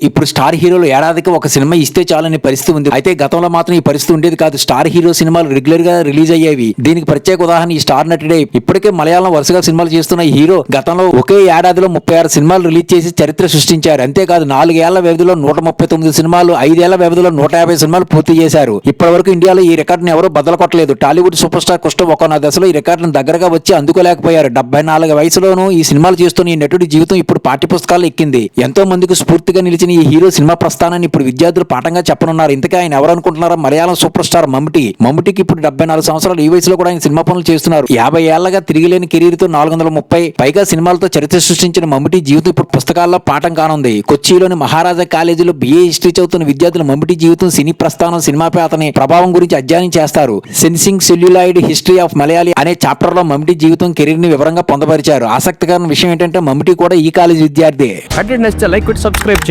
ఇప్పుడు స్టార్ హీరోలు ఏడాదికి ఒక సినిమా ఇస్తే చాలనే పరిస్థితి ఉంది. అయితే గతంలో మాత్రం ఈ పరిస్థితి ఉండేది కాదు. స్టార్ హీరో సినిమాలు రెగ్యులర్ గా రిలీజ్ అయ్యేవి. దీనికి ప్రత్యేక ఉదాహరణ ఈ స్టార్ నటుడే. ఇప్పటికే మలయాళం వరుసగా సినిమాలు చేస్తున్న ఈ హీరో గతంలో ఒకే ఏడాదిలో 36 సినిమాలు రిలీజ్ చేసి చరిత్ర సృష్టించారు. అంతేకాదు 4 ఏళ్ల వ్యవధిలో 139 సినిమాలు, 5 ఏళ్ల వ్యవధిలో 150 సినిమాలు పూర్తి చేశారు. ఇప్పటి వరకు ఇండియాలో ఈ రికార్డును ఎవరూ బద్దలు కొట్టలేదు. టాలీవుడ్ సూపర్ స్టార్ కృష్ణ ఒకనొక దశలో ఈ రికార్డును దగ్గరగా వచ్చి అందుకోలేకపోయారు. 74 వయసులోనూ ఈ సినిమాలు చేస్తున్న ఈ నటుడి జీవితం ఇప్పుడు పాఠ్యపుస్తకాలు ఎక్కింది. ఎంతో మందికి స్ఫూర్తిగా నిలిచిన ఈ హీరో సినిమా ప్రస్థానాన్ని ఇప్పుడు విద్యార్థులు పాఠంగా చెప్పనున్నారు. ఇంతకీ ఆయన ఎవరు అనుకుంటున్నారా? మలయాళం సూపర్ స్టార్ మమ్ముటికి ఇప్పుడు 74 సంవత్సరాలు. ఈ వయసులో కూడా ఆయన సినిమా పనులు చేస్తున్నారు. 50 ఏళ్లగా తిరిగిలేని కెరీర్ తో 430 పైగా సినిమాలతో చరిత్ర సృష్టించిన మమ్ముటి జీవితం ఇప్పుడు పుస్తకాల్లో పాఠం కానుంది. కొచ్చిలోని మహారాజా కాలేజీలో BA హిస్టరీ చదువుతున్న విద్యార్థులు మమ్ముటి జీవితం, సినీ ప్రస్థానం, సినిమాపై అతని ప్రభావం గురించి అధ్యయనం చేస్తారు. Sensing celluloid history of Malayali అనే చాప్టర్ లో మమ్ముటి జీవితం, కెరీర్ ని వివరంగా పొందపరిచారు. ఆసక్తికరమైన విషయం ఏంటంటే మమ్ముటి కూడా ఈ కాలేజీ విద్యార్థి. లైక్, సబ్స్క్రైబ్ చేయండి.